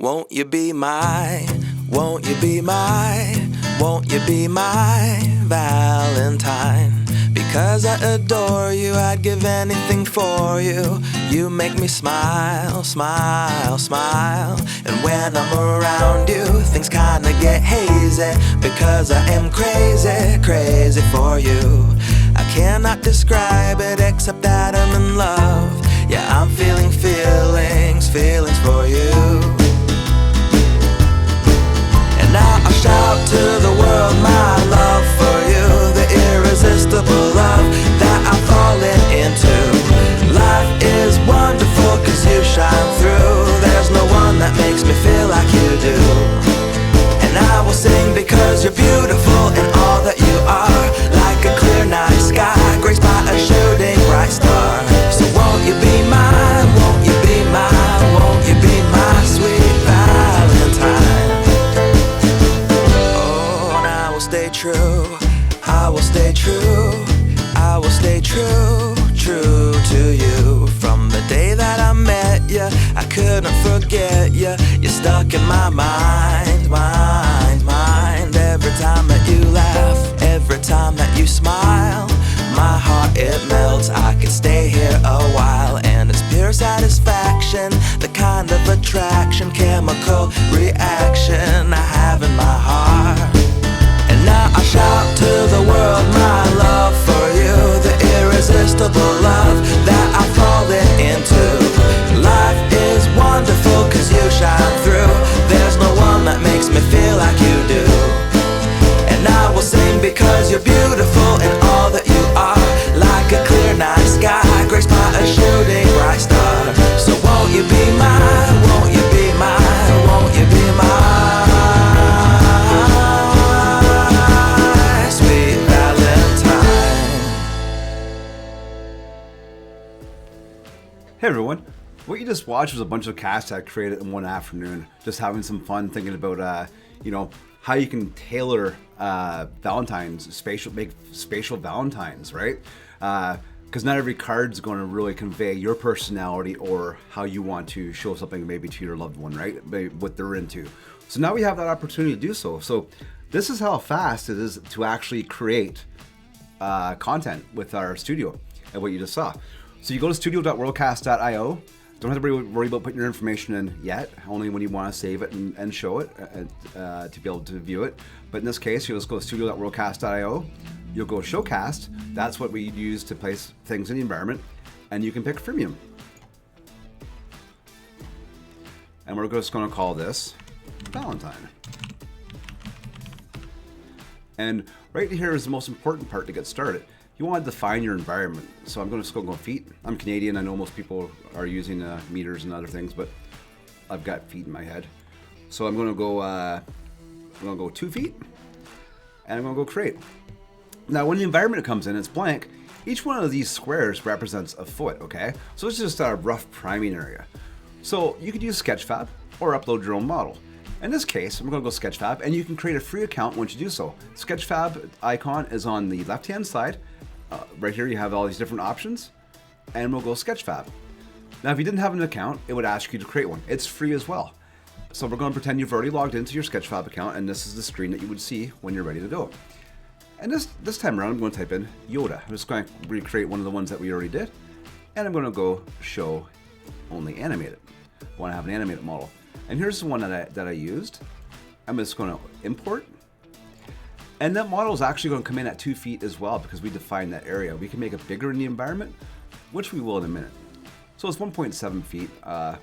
Won't you be my, won't you be my, won't you be my Valentine? Because I adore you, I'd give anything for you. You make me smile, smile, smile. And when I'm around you, things kinda get hazy. Because I am crazy, crazy for you. I cannot describe it except that I'm in love. Yeah, I'm feeling feelings, feelings for you. And now I'll shout to the world my love for you, the irresistible love that I'm falling into. Life is wonderful cause you shine through. There's no one that makes me feel like you do. And I will sing because you're beautiful in all that you are. Like a clear night sky, graced by a shooting bright star. So won't you be mine, won't you be mine, won't you be my sweet Valentine? Oh, and I will stay true, I will stay true, I will stay true, true to you. From the day that I met you, I couldn't forget you. You're stuck in my mind, mind, mind. Every time that you laugh, every time that you smile, my heart it melts. I could stay here a while. And it's pure satisfaction, the kind of attraction, chemical reaction I have in my heart. And now I shout to the world my love for you, the irresistible love that I've fallen into. Life is wonderful cause you shine through. There's no one that makes me feel like you do. And I will sing because you're beautiful in all that you are. Like a clear night sky, graced by a shooting bright star. So won't you be mine, won't you be mine, won't you be mine? Hey everyone, what you just watched was a bunch of casts I created in one afternoon, just having some fun thinking about, how you can tailor Valentines, make spatial Valentines, right? Because not every card's going to really convey your personality or how you want to show something maybe to your loved one, right? Maybe what they're into. So now we have that opportunity to do so. So this is how fast it is to actually create content with our studio and what you just saw. So you go to studio.worldcast.io. Don't have to worry about putting your information in yet, only when you want to save it and show it to be able to view it. But in this case, you'll just go to studio.worldcast.io. You'll go showcast. That's what we use to place things in the environment. And you can pick freemium. And we're just going to call this Valentine. And right here is the most important part to get started. You want to define your environment. So I'm going to just go feet. I'm Canadian. I know most people are using meters and other things, but I've got feet in my head. So I'm going to go 2 feet, and I'm going to go create. Now, when the environment comes in, it's blank. Each one of these squares represents a foot. Okay, so it's just a rough priming area. So you could use Sketchfab or upload your own model. In this case, I'm going to go Sketchfab, and you can create a free account once you do so. Sketchfab icon is on the left-hand side. Right here you have all these different options, and we'll go Sketchfab. Now if you didn't have an account, it would ask you to create one. It's free as well. So we're going to pretend you've already logged into your Sketchfab account, and this is the screen that you would see when you're ready to go. And this time around I'm going to type in Yoda. I'm just going to recreate one of the ones that we already did, and I'm going to go show only animated. I want to have an animated model. And here's the one that I used. I'm just going to import. And that model is actually going to come in at 2 feet as well because we defined that area. We can make it bigger in the environment, which we will in a minute. So it's 1.7 feet, so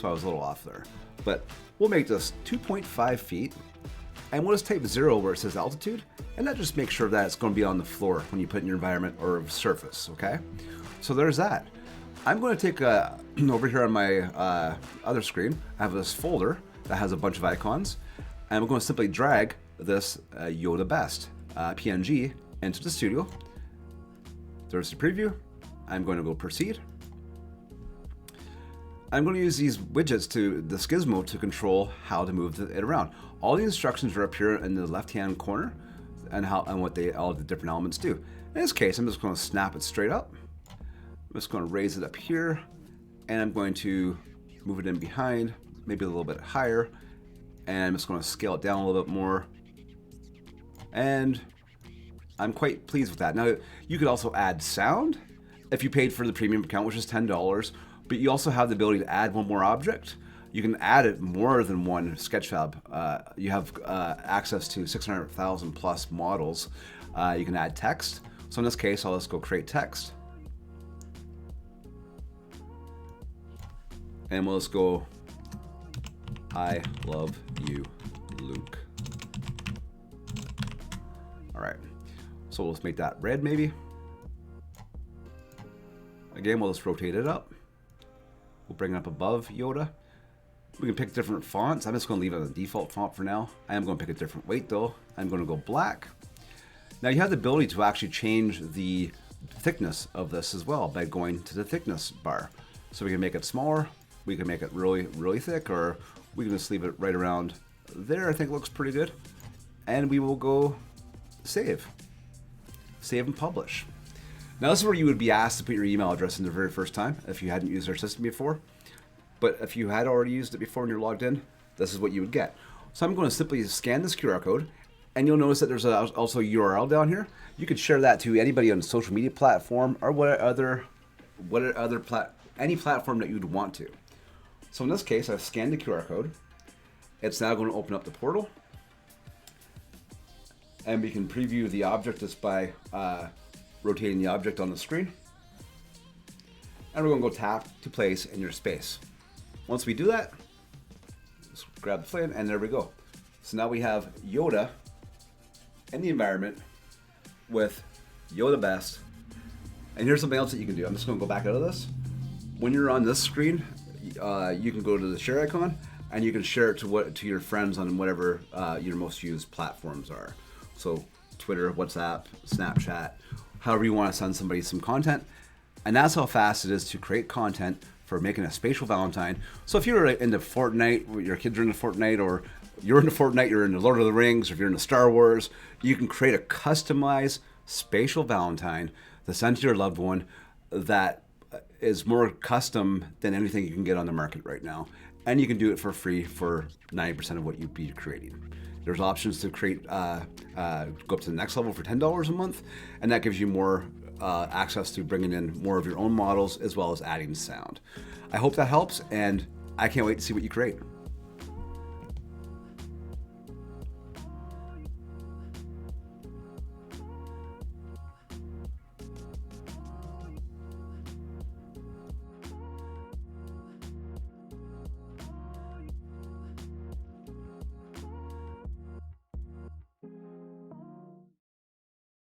I was a little off there. But we'll make this 2.5 feet, and we'll just type 0 where it says altitude, and that just makes sure that it's going to be on the floor when you put it in your environment or surface, okay? So there's that. I'm going to take over here on my other screen, I have this folder that has a bunch of icons, and we're going to simply drag this Yoda Best PNG into the studio. There's the preview. I'm going to go proceed. I'm going to use these widgets the Gizmo to control how to move it around. All the instructions are up here in the left-hand corner and what all the different elements do. In this case, I'm just going to snap it straight up. I'm just going to raise it up here, and I'm going to move it in behind, maybe a little bit higher. And I'm just going to scale it down a little bit more. And I'm quite pleased with that. Now, you could also add sound if you paid for the premium account, which is $10, but you also have the ability to add one more object. You can add it more than one Sketchfab. You have access to 600,000 plus models. You can add text. So in this case, I'll just go create text. And we'll just go, I love you, Luke. All right, so let's make that red maybe. Again, we'll just rotate it up. We'll bring it up above Yoda. We can pick different fonts. I'm just going to leave it as a default font for now. I am going to pick a different weight though. I'm going to go black. Now you have the ability to actually change the thickness of this as well by going to the thickness bar. So we can make it smaller. We can make it really, really thick, or we can just leave it right around there. I think it looks pretty good. And we will go save. Save and publish. Now this is where you would be asked to put your email address in the very first time if you hadn't used our system before. But if you had already used it before and you're logged in, this is what you would get. So I'm going to simply scan this QR code, and you'll notice that there's also a URL down here. You could share that to anybody on a social media platform or any platform that you'd want to. So in this case, I've scanned the QR code. It's now going to open up the portal. And we can preview the object just by rotating the object on the screen. And we're going to go tap to place in your space. Once we do that, just grab the flame, and there we go. So now we have Yoda in the environment with Yoda Best. And here's something else that you can do. I'm just going to go back out of this. When you're on this screen, you can go to the share icon, and you can share it to your friends on whatever your most used platforms are. So Twitter, WhatsApp, Snapchat, however you want to send somebody some content. And that's how fast it is to create content for making a spatial Valentine. So if you're into Fortnite, your kids are into Fortnite, or you're into Fortnite, you're into Lord of the Rings, or if you're into Star Wars, you can create a customized spatial Valentine to send to your loved one that is more custom than anything you can get on the market right now. And you can do it for free for 90% of what you'd be creating. There's options to create, go up to the next level for $10 a month, and that gives you more access to bringing in more of your own models as well as adding sound. I hope that helps, and I can't wait to see what you create.